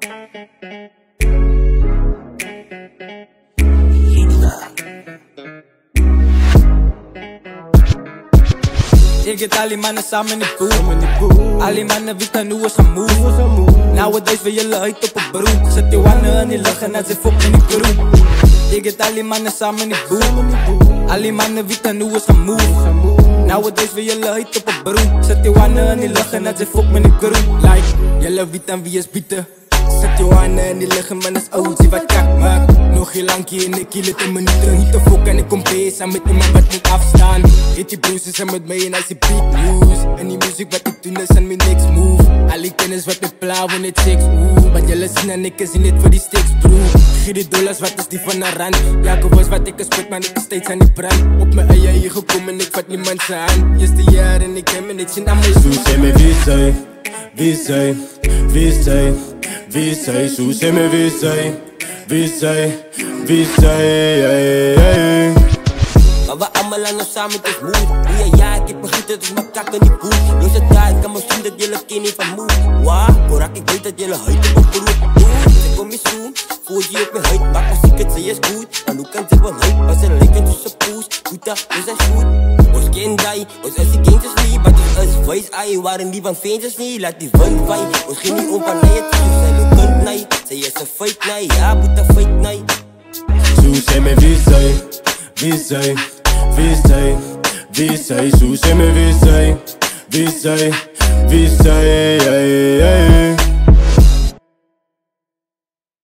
Ik get al die mannen samen in de boel. Al die mannen weten hoe we gaan move. Nowadays wil jullie uit op een broek. Zet die wannen in die lucht en dat ze fok in die kroeg. Ik get al die mannen samen in de boel. Al die mannen weten hoe we gaan move. Nowadays wil jullie uit op een broek. Zet die wannen in die lucht en dat ze fok in die kroeg. Like, jullie weten wie is bieten. Zet die wannen in die lucht en man is oud, zie wat kak maakt. Nog heel lang hier en ik hiel het in minuten. Niet te fok en ik kom bezig met iemand wat moet afstaan. Heet die broers zijn met mij en als die beat news. En die muziek wat ik doe is aan me niks move. Al die kennis wat ik plauwen het seks oeh. Wat jullie zien en ik zie het voor die sticks bro. Gier die dollars wat is die van een rand. Ja ik was wat ik spit maar ik is steeds aan die brand. Op mijn eigen hier gekomen en ik vat niemand zijn hand. Eerste jaar en ik heb me niks in aan mijn Zo zeg me wie zij, wie zij, wie zij, wie zij. Zo zeg me wie zij, wie zij, wie zij, hey, hey. Maar we allemaal aan ons samen, het is moe. Ja, ik heb begrepen, dus mijn kak in die boel. Los het daar, ik kan me zien dat jullie kind niet van moe. Wauw, korak, ik weet dat jullie huid op een broek. Ze kom je zoen, voel je op mijn huid. Maak muziek, het zij is goed. Maar hoe kan ze wel huid, als ze lijken tussen poes. Goed dat, we zijn goed. Ons kind die, ons is die kindjes niet. Maar het is voice eye, waren die van feintjes niet. Laat die wind wij, ons ging niet op aan het. Ze zijn een kunt, nee. Zij is een feit, nee. Ja, moet een feit, nee. Zo zeg me wie zij, wie zij, wie zij, wie zij. Zo zeg me wie zij, wie zij, wie zij, hey, hey.